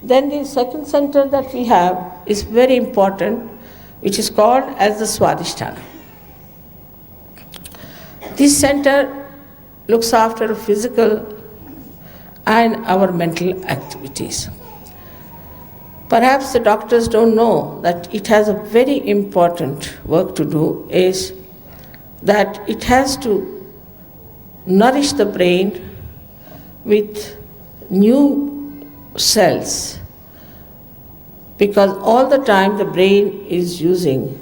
Then the second center that we have is very important, which is called as the Swadisthana. This center looks after physical and our mental activities. Perhaps the doctors don't know that it has a very important work to do, is that it has to nourish the brain with new cells, because all the time the brain is using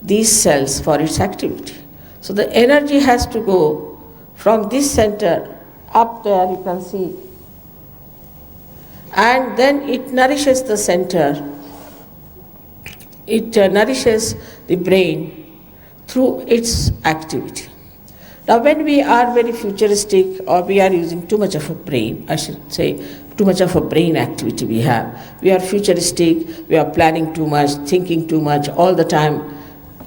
these cells for its activity. So the energy has to go from this center up there, you can see, and then it nourishes the center, it nourishes the brain through its activity. Now when we are very futuristic, or we are using too much of a brain, I should say too much of a brain activity we have, we are futuristic, we are planning too much, thinking too much, all the time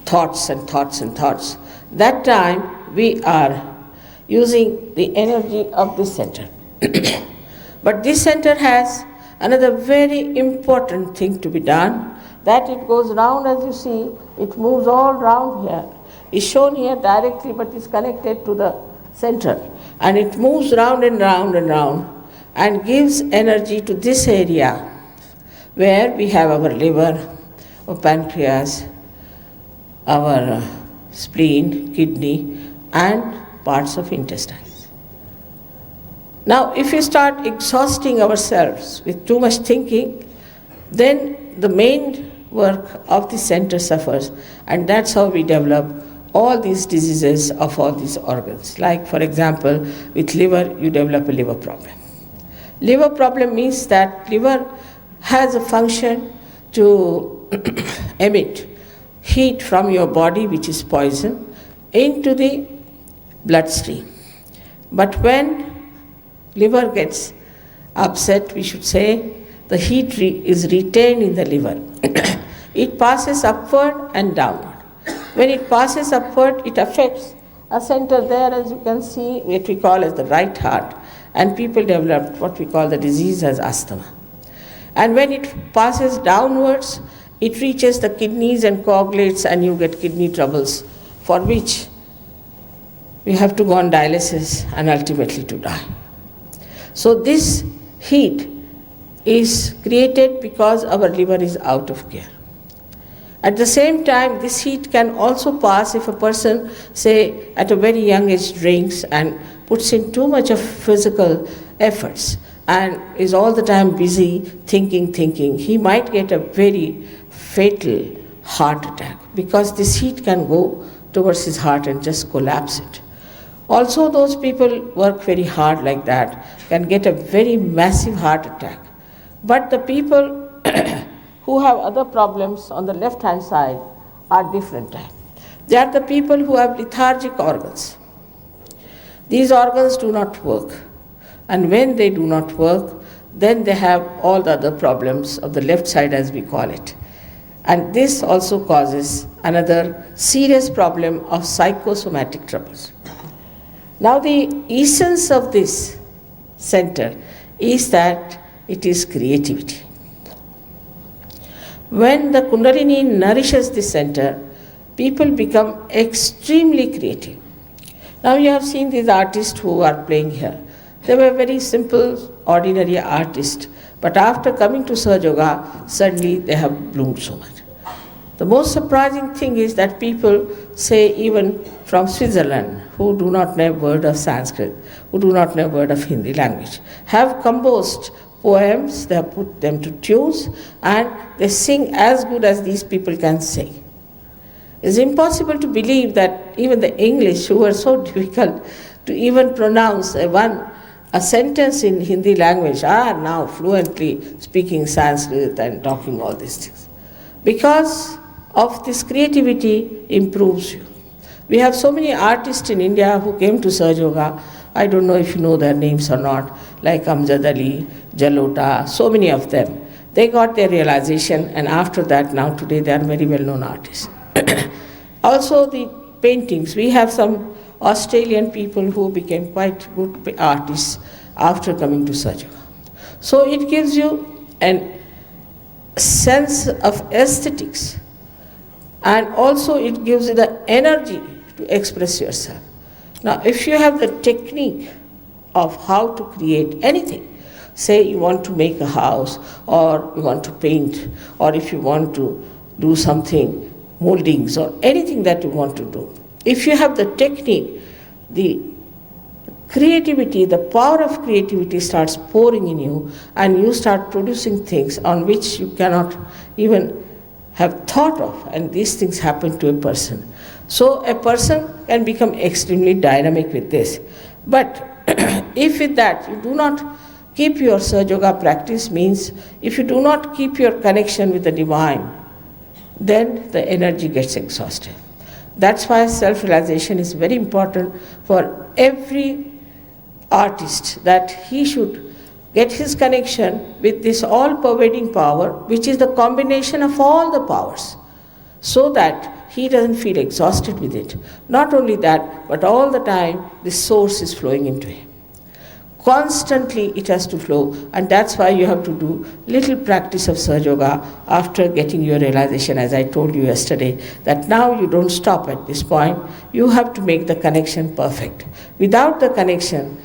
thoughts and thoughts and thoughts. That time we are using the energy of this center. But this center has another very important thing to be done, that it goes round, as you see, it moves all round here. It's shown here directly, but is connected to the center. And it moves round and round and round and gives energy to this area where we have our liver, our pancreas, our spleen, kidney, and parts of intestines. Now, if we start exhausting ourselves with too much thinking, then the main work of the center suffers, and that's how we develop all these diseases of all these organs. Like, for example, with liver, you develop a liver problem. Liver problem means that liver has a function to emit heat from your body, which is poison, into the bloodstream. But when liver gets upset, we should say, the heat is retained in the liver. It passes upward and downward. When it passes upward, it affects a center there, as you can see, what we call as the right heart, and people develop what we call the disease as asthma. And when it passes downwards, it reaches the kidneys and coagulates, and you get kidney troubles, for which we have to go on dialysis and ultimately to die. So this heat is created because our liver is out of gear. At the same time, this heat can also pass if a person, say, at a very young age drinks and puts in too much of physical efforts and is all the time busy thinking. He might get a very fatal heart attack, because this heat can go towards his heart and just collapse it. Also, those people work very hard like that can get a very massive heart attack. But the people who have other problems on the left-hand side are different type. They are the people who have lethargic organs. These organs do not work. And when they do not work, then they have all the other problems of the left side, as we call it. And this also causes another serious problem of psychosomatic troubles. Now, the essence of this center is that it is creativity. When the Kundalini nourishes the center, people become extremely creative. Now you have seen these artists who are playing here. They were very simple, ordinary artists, but after coming to SahajaYoga, suddenly they have bloomed so much. The most surprising thing is that people say, even from Switzerland, who do not know a word of Sanskrit, who do not know a word of Hindi language, have composed poems, they have put them to tunes, and they sing as good as these people can sing. It's impossible to believe that even the English, who are so difficult to even pronounce a sentence in Hindi language, are now fluently speaking Sanskrit and talking all these things. Because of this creativity improves you. We have so many artists in India who came to SahajaYoga. I don't know if you know their names or not, like Amjad Ali, Jalota, so many of them. They got their realization, and after that, now today they are very well-known artists. Also the paintings. We have some Australian people who became quite good artists after coming to SahajaYoga. So it gives you an sense of aesthetics, and also it gives you the energy to express yourself. Now, if you have the technique of how to create anything, say you want to make a house, or you want to paint, or if you want to do something, moldings, or anything that you want to do, if you have the technique, the creativity, the power of creativity starts pouring in you, and you start producing things on which you cannot even have thought of, and these things happen to a person. So a person can become extremely dynamic with this. But if with that you do not keep your SahajaYoga practice, means if you do not keep your connection with the divine, then the energy gets exhausted. That's why self-realization is very important for every artist, that he should get his connection with this all-pervading power, which is the combination of all the powers, so that he doesn't feel exhausted with it. Not only that, but all the time this source is flowing into him. Constantly it has to flow, and that's why you have to do little practice of SahajaYoga after getting your realization, as I told you yesterday, that now you don't stop at this point, you have to make the connection perfect. Without the connection,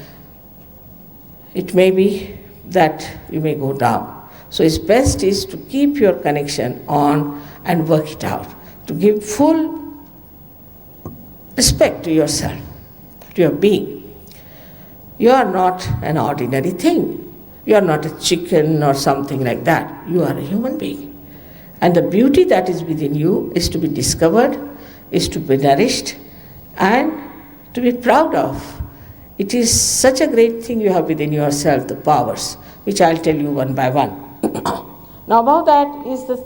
it may be that you may go down. So it's best is to keep your connection on and work it out, to give full respect to yourself, to your being. You are not an ordinary thing. You are not a chicken or something like that. You are a human being. And the beauty that is within you is to be discovered, is to be nourished, and to be proud of. It is such a great thing you have within yourself, the powers, which I'll tell you one by one. Now above that is the